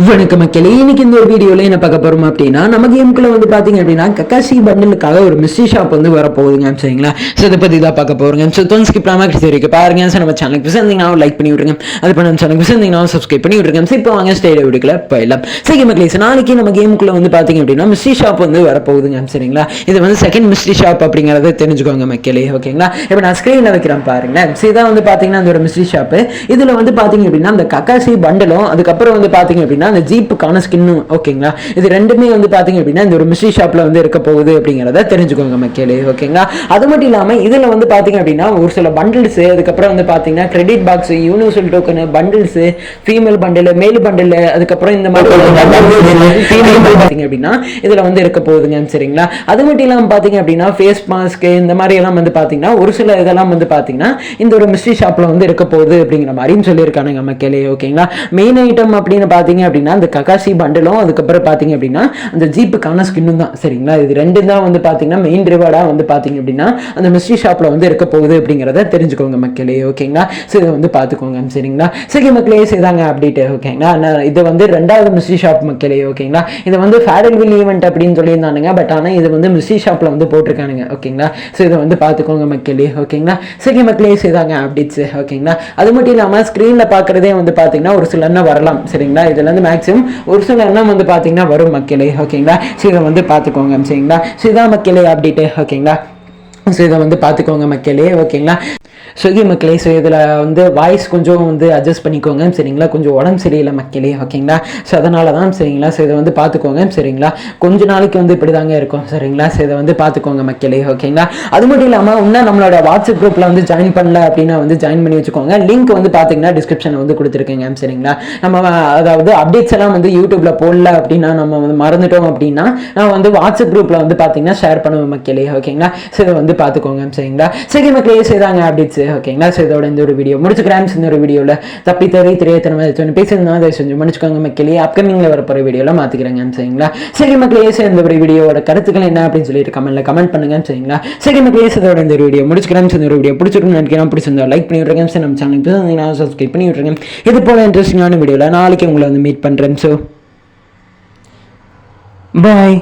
வணக்கம் மக்களே, இன்னைக்கு இந்த ஒரு வீடியோல என்ன பார்க்க போறோம் அப்படின்னா, நம்ம கேமுக்குள்ள வந்து பாத்தீங்க அப்படின்னா கக்காசி பண்டலுக்காக ஒரு மிஸ்ட்ரி ஷாப் வந்து வர போகுதுங்க. சரிங்களா? ஸோ இதை பத்தி தான் பார்க்க போறோங்க. ஸோ தொன் ஸ்கிப் பண்ணாம வரைக்கும் பாருங்க. ஸோ நம்ம சேனலுக்கு விசந்தீங்கன்னா லைக் பண்ணி விட்டுருங்க. அது பண்ண நம்ம சேனலுக்கு விசந்தீங்கன்னா சப்ஸ்கிரைப் பண்ணி விட்டுருங்க. ஸோ இப்போ வாங்க ஸ்டேடியோ வீடியோக்குள்ள போயிடலாம். சரி மக்களே, நாளைக்கு நம்ம கேமுக்குள்ள வந்து பாத்தீங்க அப்படின்னா மிஸ்ட்ரி ஷாப் வந்து வர போகுதுங்க. சரிங்களா? இது வந்து செகண்ட் மிஸ்ட்ரி ஷாப் அப்படிங்கறத தெரிஞ்சுக்கோங்க மக்களே. ஓகேங்களா? இப்போ நான் ஸ்கிரீன்ல வைக்கிறேன் பாருங்க. ஸோ இதான் வந்து பாத்தீங்கன்னா அந்த ஒரு மிஸ்ட்ரி ஷாப். இதுல வந்து பாத்தீங்க அப்படின்னா அந்த கக்காசி பண்டலும் அதுக்கப்புறம் வந்து பாத்தீங்க அப்படின்னா அந்த ஜீப்புக்கான ஸ்கின்னும். ஓகேங்களா? இது ரெண்டுமே வந்து பாத்தீங்க அப்படின்னா இந்த ஒரு மிஸ்ட்ரி ஷாப்ல வந்து இருக்க போகுது அப்படிங்கறத தெரிஞ்சுக்கோங்க மக்களே. ஓகேங்களா? அது மட்டும் இல்லாம இதுல வந்து பாத்தீங்க அப்படின்னா ஒரு சில பண்டில்ஸ், அதுக்கப்புறம் வந்து பாத்தீங்கன்னா credit box, universal token, bundles, female bundle, மேல் பண்டில், அதுக்கப்புறம் இந்த மாதிரி பாத்தீங்க அப்படின்னா இதுல வந்து இருக்க போகுதுங்க. சரிங்களா? அது மட்டும் இல்லாம பாத்தீங்க அப்படின்னா ஃபேஸ் மாஸ்க் இந்த மாதிரி எல்லாம் வந்து பாத்தீங்கன்னா ஒரு சில இதெல்லாம் வந்து பாத்தீங்கன்னா இந்த ஒரு மிஸ்ட்ரி ஷாப்ல வந்து இருக்க போகுது அப்படிங்கிற மாதிரியும் சொல்லியிருக்கானுங்க மக்களே. ஓகேங்களா? மெயின் ஐட்டம் அப்படின்னு பாத்தீங்க அப்படின்னா அந்த ககாசி பண்டலும் அதுக்கப்புறம் பாத்தீங்க அப்படின்னா அந்த ஜீப்புக்கான ஸ்கின்னும் தான். சரிங்களா? இது ரெண்டு தான் வந்து பாத்தீங்கன்னா மெயின் ரிவார்டா வந்து பாத்தீங்க அப்படின்னா அந்த மிஸ்ட்ரி ஷாப்ல வந்து இருக்க போகுது அப்படிங்கறத தெரிஞ்சுக்கோங்க மக்களே. ஓகேங்களா? ஸோ இதை வந்து பாத்துக்கோங்க. சரிங்களா? சரி மக்களே, செய்தாங்க அப்டேட். ஓகேங்களா? இது வந்து ரெண்டாவது மிஸ்ட்ரி ஷாப் மக்களே. ஓகேங்களா? இது வந்து ஃபேரல்வில் ஈவெண்ட் அப்படின்னு சொல்லியிருந்தானுங்க. பட் ஆனால் இது வந்து மிஸ்ட்ரி ஷாப்ல வந்து போட்டிருக்கானுங்க. ஓகேங்களா? ஸோ இதை வந்து பாத்துக்கோங்க மக்களே. ஓகேங்களா? சரி மக்களே, செய்தாங்க அப்டேட்ஸ். ஓகேங்களா? அது மட்டும் இல்லாம ஸ்கிரீன்ல பாக்குறதே வந்து பாத்தீங்கன்னா ஒரு சில எண்ணம் வரலாம். சரிங்களா? இதுல இருந்து மேக்ஸிமம் ஒரு சில எண்ணம் வந்து பாத்தீங்கன்னா வரும் மக்களே. ஓகேங்களா? ஸோ இதை வந்து பாத்துக்கோங்க. சரிங்களா? ஸோ இதான் மக்களே அப்டேட். ஓகேங்களா? ஸோ இதை வந்து பார்த்துக்கோங்க மக்களே. ஓகேங்களா? ஸ்விக்கி மக்களே, ஸோ இதில் வந்து வாய்ஸ் கொஞ்சம் வந்து அட்ஜஸ்ட் பண்ணிக்கோங்க. சரிங்களா? கொஞ்சம் உடம்பு சரியில்லை மக்களே. ஓகேங்களா? ஸோ அதனால தான். சரிங்களா? ஸோ இதை வந்து பார்த்துக்கோங்க. சரிங்களா? கொஞ்ச நாளைக்கு வந்து இப்படி தாங்க இருக்கும். சரிங்களா? ஸோ இதை வந்து பார்த்துக்கோங்க மக்களே. ஓகேங்களா? அது மட்டும் இல்லாமல் இன்னும் நம்மளோட வாட்ஸ்அப் குரூப்பில் வந்து ஜாயின் பண்ணல அப்படின்னா வந்து ஜாயின் பண்ணி வச்சுக்கோங்க. லிங்க் வந்து பார்த்தீங்கன்னா டிஸ்கிரிப்ஷனில் வந்து கொடுத்துருக்கேங்க. சரிங்களா? நம்ம அதாவது அப்டேட்ஸ் எல்லாம் வந்து யூடியூப்ல போடல அப்படின்னா நம்ம வந்து மறந்துட்டோம் அப்படின்னா நான் வந்து வாட்ஸ்அப் குரூப்பில் வந்து பார்த்தீங்கன்னா ஷேர் பண்ணுவேன் மக்களே. ஓகேங்களா? ஸோ இதை வந்து பார்த்துக்கோங்க. சரிங்களா? சரி மக்களே, செய்தாங்க அப்டேட்ஸ். ஓகேங்களா? ஸோ இதோட இந்த ஒரு வீடியோ முடிச்சுக்கிறேன். இந்த ஒரு வீடியோவில் தப்பி தவறி தெரியாதனமாக பேசியிருந்தா அதை செஞ்சு முடிச்சுக்கோங்க மக்களே. அப்கமிங்கில் வரப்போகிற வீடியோவில் மாற்றிக்கிறேங்க. சரிங்களா? சரி மக்களே, இந்த ஒரு வீடியோட கருத்துக்கள் என்ன அப்படின்னு சொல்லிட்டு கமெண்ட் பண்ணுங்க. சரிங்களா? சரி மக்களே, இதோட இந்த வீடியோ முடிச்சுக்கிறேன். இந்த ஒரு வீடியோ பிடிச்சிருக்குன்னு நினைக்கிறேன். பிடிச்சிருந்தா லைக் பண்ணி விட்ருங்க. சரி நம்ம சேனலுக்கு சப்ஸ்கிரைப் பண்ணி விட்ருங்க. இது போல இன்ட்ரெஸ்டிங்கான வீடியோவில் நாளைக்கு உங்களை வந்து மீட் பண்ணுறேன். So bye.